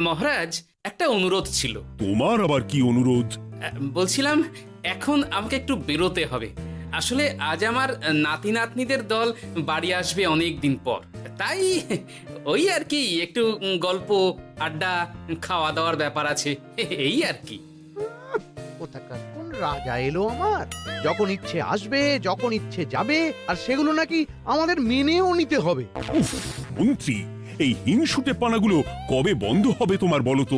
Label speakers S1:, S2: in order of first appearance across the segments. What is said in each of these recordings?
S1: মহারাজ, একটা অনুরোধ ছিল।
S2: তোমার আবার কি অনুরোধ?
S1: বলছিলাম, এখন আমাকে একটু বেরোতে হবে। আসলে আজ আমার নাতি নাতনিদের দল বাড়ি আসবে অনেক দিন পর, তাই ওই আর কি একটু গল্প আড্ডা খাওয়া দাওয়ার ব্যাপার আছে, এই আর কি।
S3: কোথাকার কোন রাজা এলো আমার! যখন ইচ্ছে আসবে, যখন ইচ্ছে যাবে, আর সেগুলো নাকি আমাদের মেনেও নিতে হবে।
S2: উফ, মন্ত্রী, এই হিংসুটে পানাগুলো কবে বন্ধ হবে তোমার বলো তো?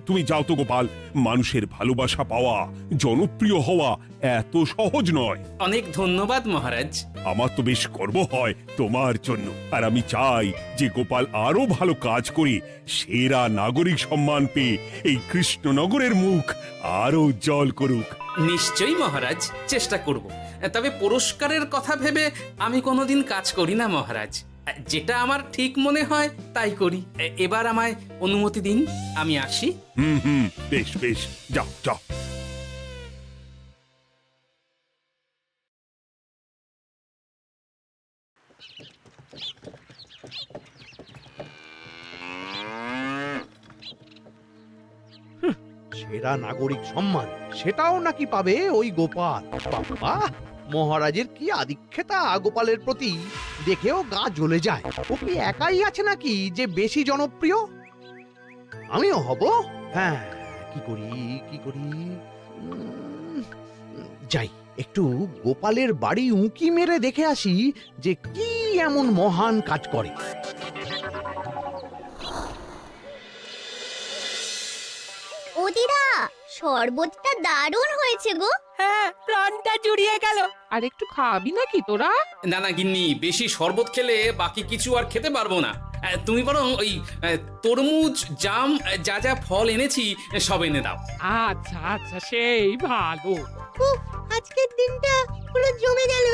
S2: তুমি যাও তো গোপাল। মানুষের ভালোবাসা পাওয়া, জনপ্রিয় হওয়া এত সহজ নয়।
S1: অনেক ধন্যবাদ মহারাজ।
S2: আমার তো বেশ গর্ব হয় তোমার জন্য, আর আমি চাই যে গোপাল আরো ভালো কাজ করে সেরা নাগরিক সম্মান পেয়ে এই কৃষ্ণনগরের মুখ আরো উজ্জ্বল করুক।
S1: নিশ্চয়ই মহারাজ, চেষ্টা করব। তবে পুরস্কারের কথা ভেবে আমি কোনোদিন কাজ করি না মহারাজ। যেটা আমার ঠিক মনে হয় তাই করি। এবার আমায় অনুমতি দিন, আমি আসি।
S2: হুম, বেশ বেশ, যাও যাও।
S3: সেরা নাগরিক সম্মান সেটাও নাকি পাবে ওই গোপাল! বাবা, মহারাজের কি আদিক্ষেতা গোপালের প্রতি, দেখেও গা জ্বলে যায়। ও কি একাই আছে নাকি যে বেশি জনপ্রিয়? আমিও হব। হ্যাঁ, কি করি কি করি? যাই, একটু গোপালের বাড়ি উঁকি মেরে দেখে আসি যে কি এমন মহান কাজ করে।
S4: ও দিদা, শরবতটা দারুণ হয়েছে গো।
S5: হ্যাঁ, প্রাণটা জুড়িয়ে গেল।
S6: আর একটু খাবি নাকি তোরা?
S1: না না গিন্নি, বেশি শরবত খেলে বাকি কিছু আর খেতে পারবো না। তুমি বরং ওই তরমুজ, জাম, যা যা ফল এনেছি সব এনে দাও।
S6: আচ্ছা আচ্ছা, সেই ভালো।
S4: আজকের দিনটা পুরো জমে গেল,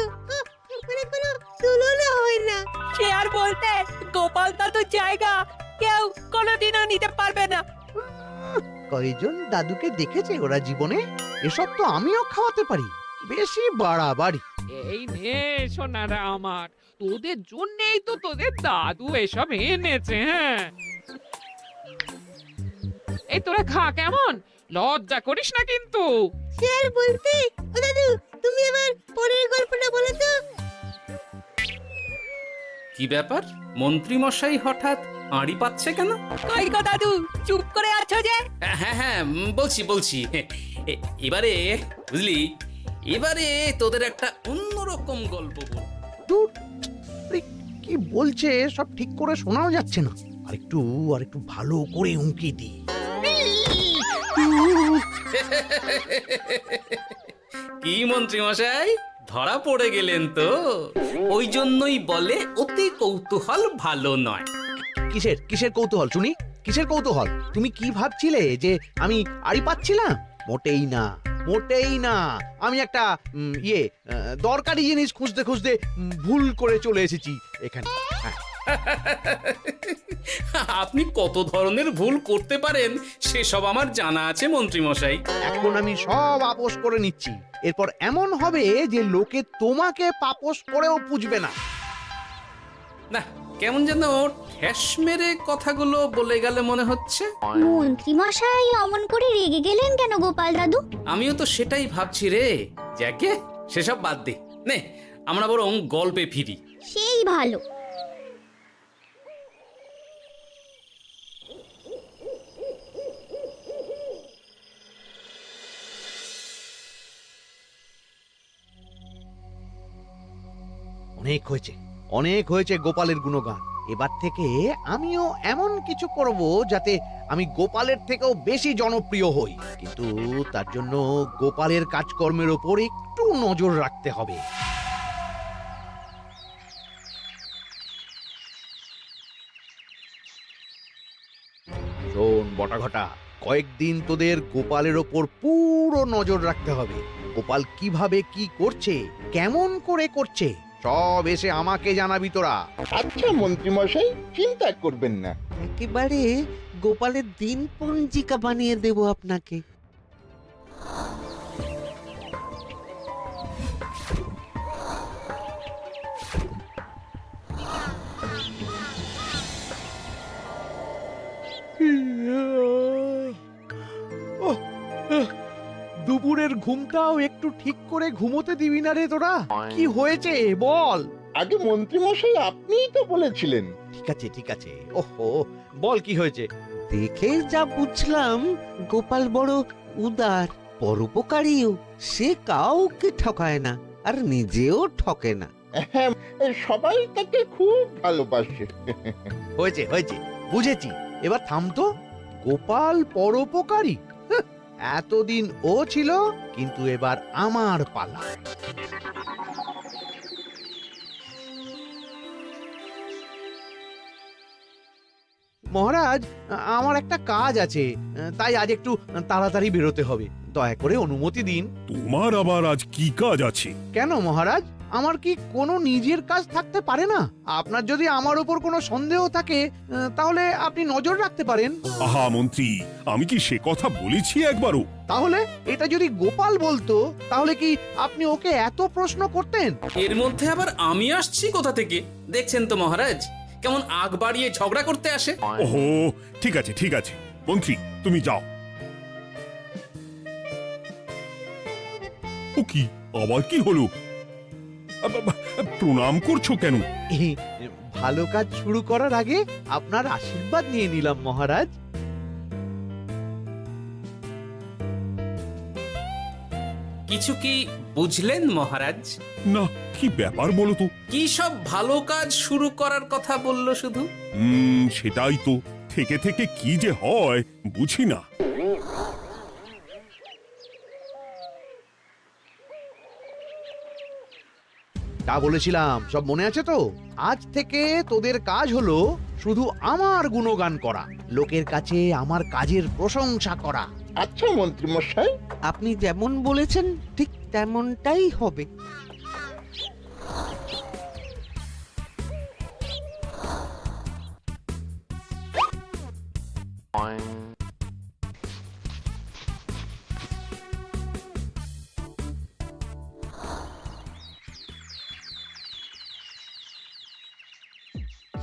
S4: মানে কোনো তুলনা হয় না।
S5: সে আর বলতে, গোপাল দাদুর জায়গা কেউ কোনোদিনও নিতে পারবে না।
S3: কয়জন দাদুকে দেখেছে ওরা জীবনে? এসব তো আমিও খাওয়াতে পারি। বেশি বাড়াবাড়ি।
S6: এই নে সোনারা আমার, তোদের জন্যই তো তোদের দাদু এসব এনেছে। হ্যাঁ, এই তোরা খা, কেমন? লজ্জা করিস না কিন্তু।
S4: সে আর বলতে, ও দাদু, তুমি এবার পরের গল্পটা বলো তো।
S1: কি ব্যাপার, মন্ত্রী মশাই হঠাৎ আড়ি পাচ্ছে কেন?
S5: কই গো দাদু, চুপ করে আছো যে?
S1: হ্যাঁ হ্যাঁ, বলছি। এবারে বুঝলি, এবারে তোদের একটা অন্যরকম গল্প বলবো।
S3: ধুর, আরে কি বলছে সব ঠিক করে শোনাও যাচ্ছে না। আর একটু ভালো করে উঁকি দি।
S1: কি মন্ত্রী মশাই, ধরা পড়ে গেলেন তো? ওই জন্যই বলে অতি কৌতূহল ভালো নয়।
S3: কিসের কিসের কৌতূহল শুনি? কিসের কৌতূহল? তুমি কি ভাবছিলে যে আমি আড়ি পাচ্ছিলাম? মোটেই না, মোটেই না। আমি একটা দরকারি জিনিস খুঁজতে খুঁজতে ভুল করে চলে এসেছি এখানে। হ্যাঁ,
S1: আপনি কত ধরনের ভুল করতে পারেন সেসব আমার জানা আছে মন্ত্রী মশাই।
S3: এখন আমি সব আপোষ করে নিচ্ছি। এরপর এমন হবে যে লোকে তোমাকে পাপোশ করেও পুজবে না।
S1: না, কেমন যেন ঠেস মেরে কথাগুলো বলে গেলে মনে হচ্ছে।
S4: মন্ত্রী মশাই অমন করে রেগে গেলেন কেন গোপাল দাদু?
S1: আমিও তো সেটাই ভাবছি রে। যাকে সেসব বাদ দে, নে আমরা বরং গল্পে ফিরি।
S4: সেই ভালো।
S3: অনেক হয়েছে গোপালের গুণগান। এবার থেকে আমিও এমন কিছু করব যাতে আমি গোপালের থেকেও বেশি জনপ্রিয় হই। কিন্তু তার জন্য গোপালের কাজকর্মের ওপর একটু নজর রাখতে হবে। শোন বটাঘটা, কয়েকদিন তোদের গোপালের ওপর পুরো নজর রাখতে হবে। গোপাল কিভাবে কি করছে, কেমন করে করছে, সব এসে আমাকে জানাবি তোরা।
S7: আচ্ছা মন্ত্রীমশাই, চিন্তা করবেন না।
S8: একেবারে গোপালের দিন পঞ্জিকা বানিয়ে দেব আপনাকে।
S3: দুপুরের ঘুমটাও একটু ঠিক করে ঘুমোতে দিবি না রে তোরা? কি হয়েছে বল।
S7: আগে মন্ত্রী মশাই আপনিই তো বলেছিলেন।
S3: ঠিক আছে ওহো, বল কি হয়েছে।
S8: দেখে যা বুঝলাম গোপাল বড় উদার, পরোপকারীও। সে কাউকে ঠকায় না, আর নিজেও ঠকে না।
S7: হ্যাঁ, সবাই তাকে খুব ভালোবাসে।
S3: হয়েছে বুঝেছি, এবার থাম তো। গোপাল পরোপকারী? হাহ, এতদিন ও ছিল, কিন্তু এবার আমার পালা। মহারাজ, আমার একটা কাজ আছে, তাই আজ একটু তাড়াতাড়ি বেরোতে হবে। দয়া করে অনুমতি দিন।
S2: তোমার আবার আজ কি কাজ আছে?
S3: কেন মহারাজ, আমার কি কোনো নিজের কাজ থাকতে পারে না? আপনার যদি আমার উপর কোনো সন্দেহ থাকে, তাহলে আপনি নজর রাখতে পারেন।
S2: আহা মন্ত্রী, আমি কি সে কথা বলেছি একবারও?
S3: তাহলে এটা যদি গোপাল বলতো, তাহলে কি আপনি ওকে এত প্রশ্ন করতেন?
S1: এর মধ্যে আবার আমি আসছি কোথা থেকে? দেখছেন তো মহারাজ, কেমন আগ বাড়িয়ে ঝগড়া করতে আসে।
S2: ওহো, ঠিক আছে মন্ত্রী, তুমি যাও। ও কি, আবার কি হলো? প্রণাম করছো কেন?
S3: ভালো কাজ শুরু করার আগে আপনার আশীর্বাদ নিয়ে নিলাম মহারাজ।
S1: কিছু কি বুঝলেন মহারাজ?
S2: না, কি ব্যাপার বলো তো?
S1: কি সব ভালো কাজ শুরু করার কথা বললো শুধু?
S2: সেটাই তো, থেকে থেকে কি যে হয় বুঝি না।
S3: তা বলেছিলাম, সব মনে আছে তো? আজ থেকে তোদের কাজ হলো শুধু আমার গুণগান করা, লোকের কাছে আমার কাজের প্রশংসা করা।
S7: আচ্ছা মন্ত্রী মশাই।
S8: আপনি যেমন বলেছেন ঠিক তেমনটাই হবে।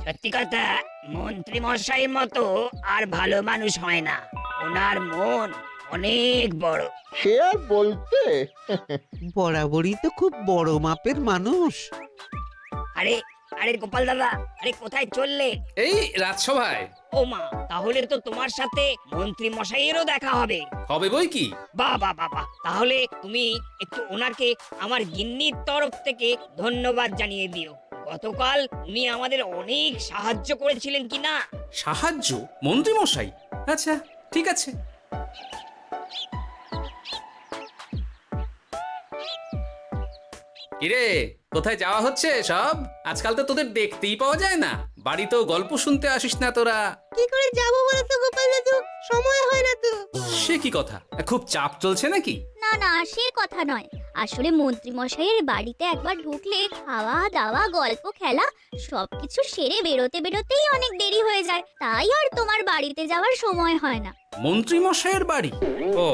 S9: সত্যি কথা, মন্ত্রী মশাইয়ের মতো আর ভালো মানুষ হয় না। ওনার মন অনেক বড়।
S7: সে আর বলতে।
S8: বরাবরই তো খুব বড় মাপের মানুষ।
S9: আরে আরে গোপাল দাদা, আরে কোথায় চললে?
S1: এই রাজসভায়।
S9: ও মা, তাহলে তো তোমার সাথে মন্ত্রী মশাইয়েরও দেখা হবে।
S1: হবে বই কি?
S9: বাহ বাহ বাহ বাহ, তাহলে তুমি একটু ওনাকে আমার গিন্নির তরফ থেকে ধন্যবাদ জানিয়ে দিও। গতকাল উনি আমাদের অনেক সাহায্য করেছিলেন কি না?
S1: সাহায্য? মন্ত্রী মশাই? আচ্ছা, ঠিক আছে। কিরে, কোথায় যাওয়া হচ্ছে সব? আজকাল তো তোদের দেখতেই পাওয়া যায় না। বাড়িতেও গল্প শুনতে আসিস না তোরা।
S4: কি করে যাবো বলো তো গোপাল দাদু, সময় হয় না তো।
S1: সে কি কথা? খুব চাপ চলছে নাকি?
S10: না না, সে কথা নয়। আসলে মন্ত্রী মশাইয়ের বাড়িতে একবার ঢুকলে খাওয়া দাওয়া গল্প খেলা সবকিছু সেরে বেরোতে বেরোতেই অনেক দেরি হয়ে যায়, তাই আর তোমার বাড়িতে যাওয়ার সময় হয় না।
S1: মন্ত্রী মশাইয়ের বাড়ি? ও,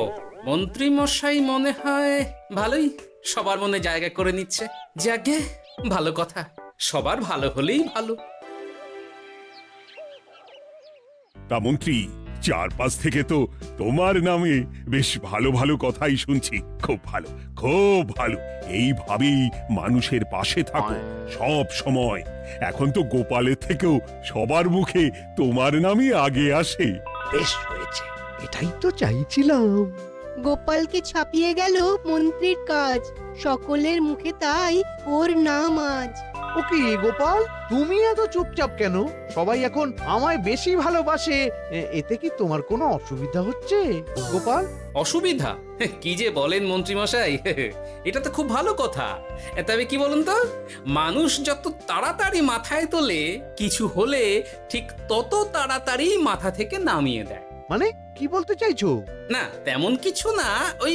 S1: মন্ত্রী মশাই মনে হয় ভালোই সবার মনে জায়গা করে নিচ্ছে। যাকে ভালো কথা, সবার ভালো হলেই ভালো।
S2: তা মন্ত্রী, চারপাশ থেকে তো তোমার নামে বেশ ভালো ভালো কথাই শুনছি। খুব ভালো। এইভাবেই মানুষের পাশে থাকো সব সময়। এখন তো গোপালের থেকেও সবার মুখে তোমার নামই আগে আসে।
S3: বেশ হয়েছে, এটাই তো চাইছিলাম।
S4: গোপালকে ছাপিয়ে গেল মন্ত্রীর কাজ, সকলের মুখে তাই ওর নাম আজ।
S3: ও কি গোপাল, তুমি এত চুপচাপ কেন? সবাই এখন আমায় বেশি ভালোবাসে, এতে কি তোমার কোনো অসুবিধা হচ্ছে গোপাল?
S1: অসুবিধা? কি যে বলেন মন্ত্রী মশাই, এটা তো খুব ভালো কথা। তবে কি বলুন তো, মানুষ যত তাড়াতাড়ি মাথায় তোলে, কিছু হলে ঠিক তত তাড়াতাড়ি মাথা থেকে নামিয়ে দেয়।
S3: মানে কি বলতে চাইছো?
S1: না, তেমন কিছু না, ওই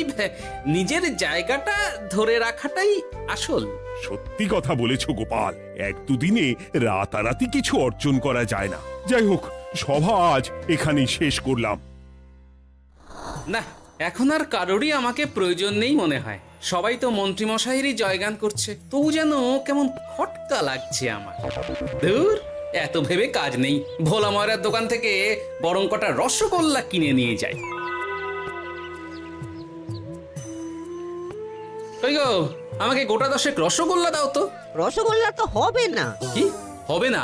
S1: নিজের জায়গাটা ধরে রাখাটাই আসল।
S2: সত্যি কথা বলেছো গোপাল, এক দুদিনে রাতারাতি কিছু অর্জন করা যায় না। যাই হোক, সভা আজ এখানেই শেষ করলাম।
S1: না, এখন আর কারোরই আমাকে প্রয়োজন নেই মনে হয়। সবাই তো মন্ত্রী মশাইয়েরই জয়গান করছে, তবু যেন কেমন খটকা লাগছে আমার। ধুর, এত ভেবে কাজ নেই। ভোলা ময়রার দোকান থেকে বরং কটা রসগোল্লা কিনে নিয়ে যাই। কই গো, আমাকে গোটা 10 রসগোল্লা দাও তো।
S8: রসগোল্লা তো হবে না।
S1: কি হবে না?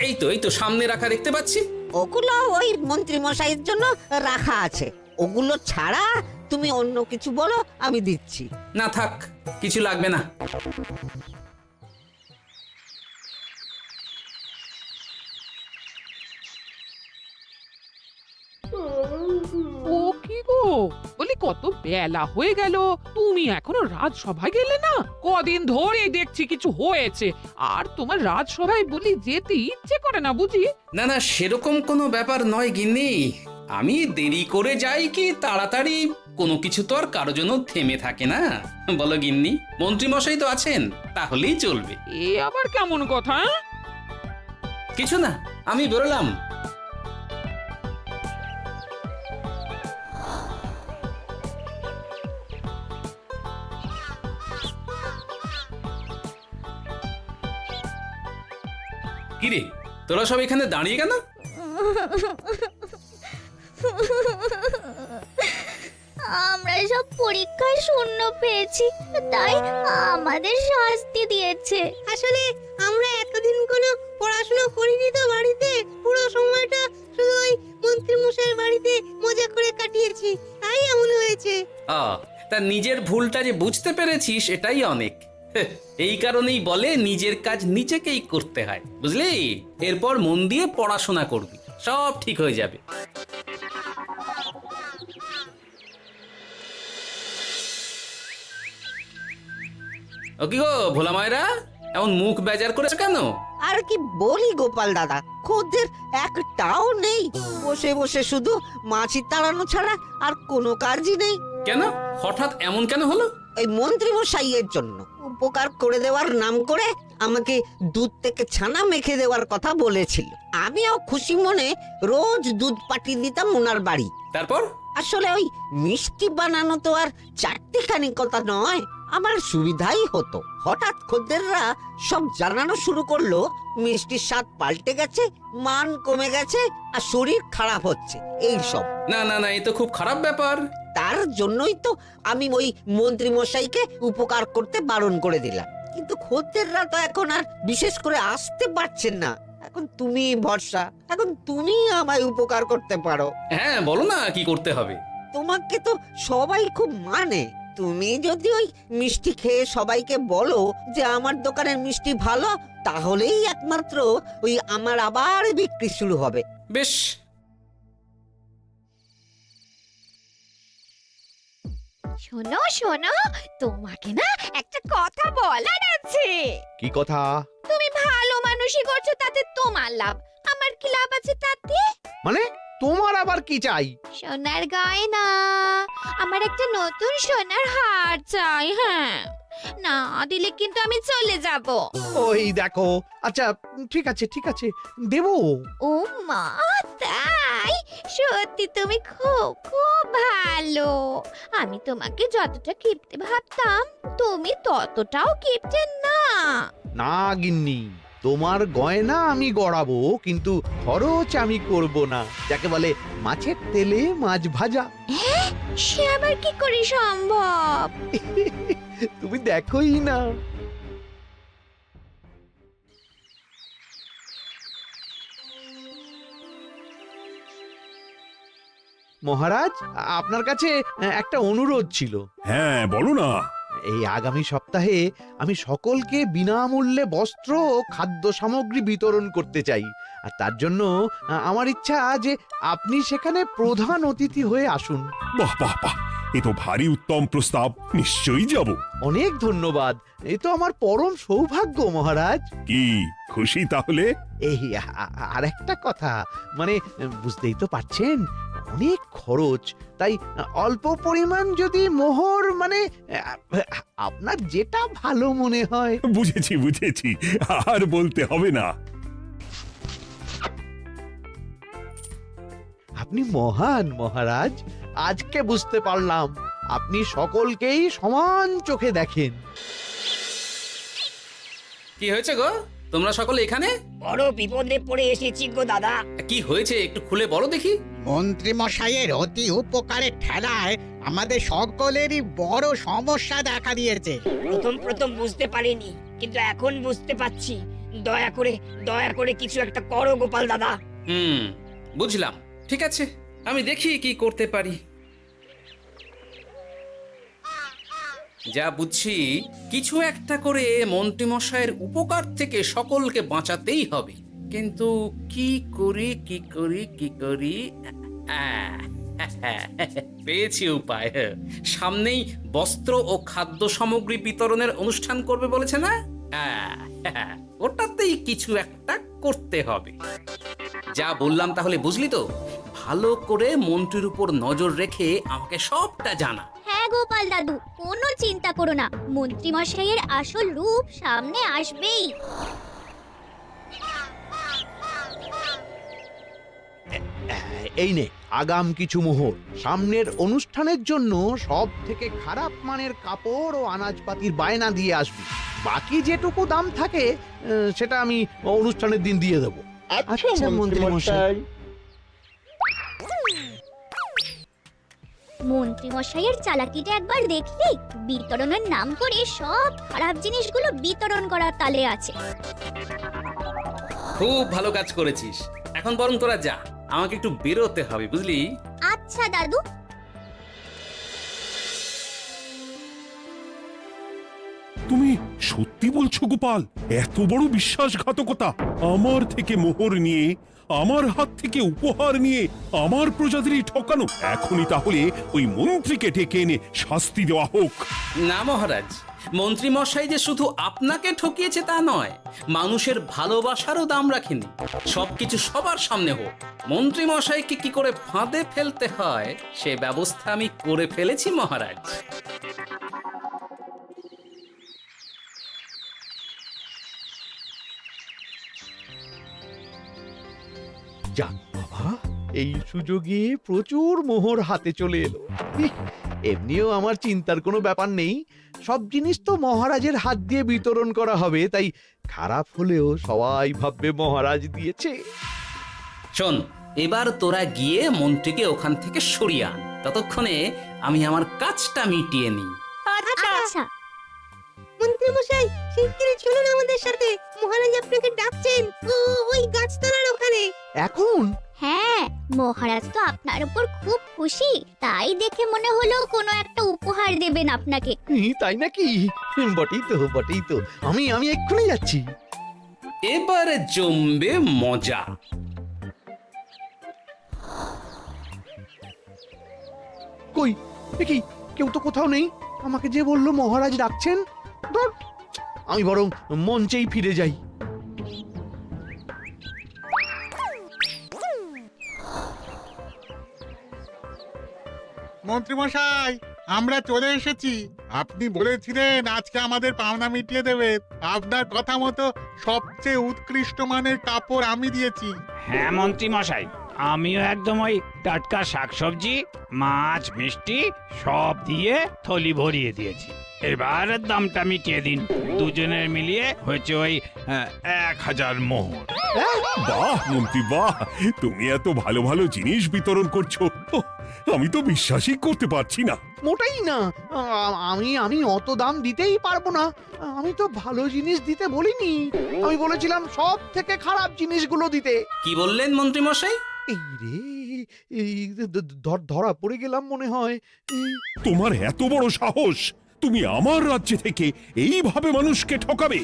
S1: এই তো সামনে রাখা দেখতে পাচ্ছি।
S8: ওগুলো ওই মন্ত্রী মশাইয়ের জন্য রাখা আছে। ওগুলো ছাড়া তুমি অন্য কিছু বলো, আমি দিচ্ছি।
S1: না থাক, কিছু লাগবে না।
S6: ও কি গো, বলি কত বেলা হয়ে গেল, তুমি এখনো রাজসভায় গেলে না? কদিন ধরেই দেখছি কিছু হয়েছে, আর তোমার রাজসভায় বলি যেতে ইচ্ছে করে না বুঝি?
S1: না না, সেরকম কোনো ব্যাপার নয় গিন্নি। আমি দেরি করে যাই কি তাড়াতাড়ি, কোনো কিছু তো আর কারো জন্য থেমে থাকে না। বলো গিন্নি, মন্ত্রী মশাই তো আছেন, তাহলেই চলবে।
S6: এ আবার কেমন কথা?
S1: কিছু না, আমি বেরোলাম। কিরে, তোরা সব এখানে দাঁড়িয়ে কেন?
S10: আমরা সব পরীক্ষায় শূন্য পেয়েছি, তাই আমাদের শাস্তি দিয়েছে।
S4: আসলে আমরা এতদিন কোনো পড়াশোনা করিনি তো বাড়িতে, পুরো সময়টা শুধু ওই মন্ত্রী মশাইয়ের বাড়িতে মজা করে কাটিয়েছি, তাই এমন হয়েছে।
S1: তা নিজের ভুলটা যে বুঝতে পেরেছিস এটাই অনেক। এই কারণেই বলে নিজের কাজ নিজেকেই করতে হয়, বুঝলি? এরপর মন দিয়ে পড়াশোনা করবি, সব ঠিক হয়ে যাবে। ও কি গো ভোলা মায়েরা, এমন মুখ বেজার করেছো কেন?
S8: আর কি বলি গোপাল দাদা, খদ্দের একটাও নেই। বসে বসে শুধু মাছি তাড়ানো ছাড়া আর কোনো কাজই নেই।
S1: কেন, হঠাৎ এমন কেন হলো?
S8: এই মন্ত্রী মশাইয়ের জন্য উপকার করে দেওয়ার নাম করে আমাকে দুধ থেকে ছানা মেখে দেওয়ার কথা বলেছিল। আমিও খুশি মনে রোজ দুধ পাঠিয়ে দিতাম ওনার বাড়ি।
S1: তারপর?
S8: আসলে ওই মিষ্টি বানানো তো আর চারটিখানি কথা নয়, আমার সুবিধাই হতো। হঠাৎ খদ্দেররা সব জানানো শুরু করলো মিষ্টির স্বাদ পাল্টে গেছে, মান কমে গেছে, আর শরীর খারাপ হচ্ছে, এই সব।
S1: না না না, এ তো খুব খারাপ ব্যাপার।
S8: তার জন্যই তো আমি ওই মন্ত্রী মশাইকে উপকার করতে বারণ করে দিলাম। কিন্তু খদ্দেররা তো এখন আর বিশেষ করে আসতে পারছেন না। এখন তুমি ভরসা, এখন তুমি আমায় উপকার করতে পারো।
S1: হ্যাঁ বলো না, কি করতে হবে?
S8: তোমাকে তো সবাই খুব মানে। তুমি যদি ওই মিষ্টি খেয়ে সবাইকে বলো যে আমার দোকানের মিষ্টি ভালো, তাহলেই একমাত্র ওই আমার আবার বিক্রি শুরু হবে।
S1: বেশ।
S10: শোনো শোনো, তোমাকে না একটা কথা বলার আছে।
S3: কি কথা?
S10: তুমি ভালো মানুষই করছো, তাতে তোমার লাভ, আমার কি লাভ আছে তাতে?
S3: মানে তোমার আবার কি চাই?
S10: সোনার গয়না, আমার একটা নতুন সোনার হার চাই। হ্যাঁ, না দিলে কিন্তু আমি চলে যাব।
S3: ওই দেখো, আচ্ছা ঠিক আছে ঠিক আছে, দেবো।
S10: ও মা, তাই? সত্যি তুমি খুব খুব ভালো। আমি তোমাকে যতটা কিপটে ভাবতাম, তুমি ততটাও কিপটে না।
S3: না গিন্নি, তোমার গয়না আমি গড়াবো, কিন্তু খরচ আমি করব না। যাকে বলে মাছের তেলে মাছ ভাজা।
S10: সে আবার কি করে সম্ভব?
S3: তুমি দেখোই না। মহারাজ, আপনার কাছে একটা অনুরোধ ছিল।
S2: হ্যাঁ বলো না।
S3: এই আগামী সপ্তাহে আমি সকলকে বিনামূল্যে বস্ত্র ও খাদ্য সামগ্রী বিতরণ করতে চাই। আর তার জন্য আমার ইচ্ছা যে আপনি সেখানে প্রধান অতিথি হয়ে আসুন।
S2: বাহ বাহ বাহ, এ তো ভারী উত্তম প্রস্তাব, নিশ্চয়ই যাব।
S3: অনেক ধন্যবাদ, এই তো আমার পরম সৌভাগ্য মহারাজ।
S2: কি খুশি তাহলে?
S3: এই আর একটা কথা, মানে বুঝতেই তো পারছেন অনেক খরচ, তাই অল্প পরিমাণ যদি মোহর, মানে আপনার যেটা ভালো মনে হয়।
S2: বুঝেছি বুঝেছি, আর বলতে হবে না।
S3: আপনি মহান মহারাজ, আজকে বুঝতে পারলাম আপনি সকলকেই সমান চোখে দেখেন।
S1: কি হয়েছে গো, তোমরা সকলে এখানে?
S9: বড় বিপদে পড়ে এসেছি গো দাদা।
S1: কি হয়েছে একটু খুলে বলো দেখি।
S11: মন্ত্রী মশাইয়ের অতি উপকারের ঠেলায় আমাদের সকলেরই বড় সমস্যা দেখা দিয়েছে।
S9: প্রথম বুঝতে পারিনি, কিন্তু এখন বুঝতে পারছি। দয়া করে কিছু একটা করো গোপাল দাদা।
S1: বুঝলাম। ঠিক আছে, আমি দেখি কি করতে পারি। যা বুঝছি, কিছু একটা করে মন্ত্রীমশাইয়ের উপকার থেকে সকলকে বাঁচাতেই হবে। কিন্তু কি করি পেয়েছি উপায়। সামনেই বস্ত্র ও খাদ্য সামগ্রী বিতরণের অনুষ্ঠান করবে বলেছে না? ওটাতেই কিছু একটা করতে হবে। যা বললাম তাহলে বুঝলি তো? ভালো করে মন্ত্রীর উপর নজর রেখে আমাকে সবটা জানা।
S10: হ্যাঁ গোপাল দাদু, কোনো চিন্তা করো না, মন্ত্রী মশাইয়ের আসল রূপ সামনে আসবেই।
S3: এই নে আগাম কিছু মোহর। সামনের অনুষ্ঠানের জন্য সব থেকে খারাপ মানের কাপড় ও আনাজপাতির বায়না দিয়ে আসবি। বাকি যেটুকু দাম থাকে সেটা আমি অনুষ্ঠানের দিন দিয়ে দেবো।
S7: আচ্ছা মন্ত্রী মশাই।
S10: মন্ত্রী মশাইয়ের চালাকিটা একবার দেখলি? বিতরণের নাম করে সব খারাপ জিনিসগুলো বিতরণ করার তালে আছে।
S1: খুব ভালো কাজ করেছিস। এখন বরং তোরা যা, আমাকে একটু বেরোতে হবে, বুঝলি?
S10: আচ্ছা দাদু।
S2: তুমি সত্যি বলছো গোপাল? এত বড় বিশ্বাসঘাতকতা! আমার থেকে মোহর নিয়ে, আমার হাত থেকে উপহার নিয়ে আমার প্রজাদেরই ঠকানো। এখনই তাহলে ওই মন্ত্রীকে ডেকে এনে শাস্তি দেওয়া হোক।
S1: না মহারাজ, মন্ত্রী মশাই যে শুধু আপনাকে ঠকিয়েছে তা নয়, মানুষের ভালোবাসারও দাম রাখেনি। সবকিছু সবার সামনে হোক। মন্ত্রী মশাইকে কি করে ফাঁদে ফেলতে হয় সে ব্যবস্থা আমি করে ফেলেছি মহারাজ।
S3: যাক বাবা, এই সুযোগে প্রচুর মোহর হাতে চলে এলো। এমনিও আমার চিন্তার কোনো ব্যাপার নেই। সব জিনিস তো মহারাজের হাত দিয়ে বিতরণ করা হবে, তাই খারাপ হলেও সবাই ভাববে মহারাজ দিয়েছে।
S1: শোন, এবার তোরা গিয়ে মন্ত্রীকে ওখান থেকে সরিয়ে আন। ততক্ষণে আমি আমার কাজটা মিটিয়ে নিই।
S10: আচ্ছা।
S4: মন্ত্রী মশাই, শিগগিরই চলুন আমাদের সাথে। মহারাজ আপনাকে ডাকছেন ওই গাছতলার ওখানে।
S3: এখন?
S10: হ্যাঁ, মহারাজ তো আপনার উপর খুব খুশি, তাই দেখে মনে হলো কোনো একটা উপহার দেবেন আপনাকে।
S3: তাই নাকি? বটেই তো। আমি এক্ষুনি যাচ্ছি।
S1: এবারে জমবে মজা।
S3: কই দেখি, কেউ তো কোথাও নেই। আমাকে যে বললো মহারাজ ডাকছেন। ধুর, আমি বরং মঞ্চেই ফিরে যাই।
S11: মন্ত্রী মশাই, আমরা চলে এসেছি। আপনি বলেছিলেন আজকে আমাদের পাওনা মিটিয়ে দেবেন। আপনার কথা মতো সবচেয়ে উৎকৃষ্ট মানের কাপড় আমি দিয়েছি।
S12: হ্যাঁ মন্ত্রী মশাই, আমিও একদম ওই টাটকা শাকসবজি, মাছ, মিষ্টি সব দিয়ে থলি ভরিয়ে দিয়েছি। এবার দামটা মিটিয়ে দিন। দুজনের মিলিয়ে হয়েছে ওই 1000 মোহর।
S2: বাহ মন্ত্রী বাহ, তুমি এত ভালো ভালো জিনিস বিতরণ করছো, আমি তো বিশ্বাসই করতে পারছি না।
S3: মোটেই না। আমি অত দাম দিতেই পারবো না। আমি তো ভালো জিনিস দিতে বলিনি। আমি বলেছিলাম সব থেকে খারাপ জিনিসগুলো দিতে।
S1: কি বললেন মন্ত্রী মশাই?
S3: এই রে, এই ধরা পড়ে গেলাম মনে হয়।
S2: তোমার এত বড় সাহস! তুমি আমার রাজ্যে থেকে এইভাবে মানুষকে ঠকাবে?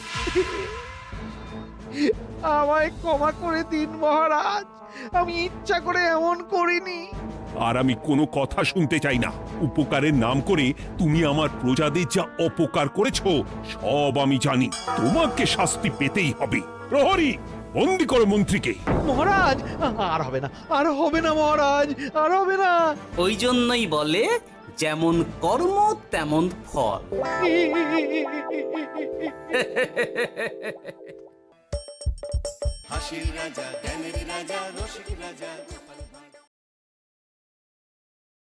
S3: আমায় ক্ষমা করে দিন মহারাজ, আমি ইচ্ছা করে এমন করিনি।
S2: আর আমি কোনো কথা শুনতে চাই না। উপকারের নাম করে তুমি আমার প্রজাদের যা অপকার করেছো সব আমি জানি। তোমাকে শাস্তি পেতেই হবে। প্রহরী, বন্দি করো মন্ত্রীকে।
S3: মহারাজ, আর হবে না মহারাজ, আর হবে না।
S1: ওই জন্যই বলে যেমন কর্ম তেমন ফল।
S13: হাসির রাজা, জ্ঞানের রাজা, রসিক রাজা।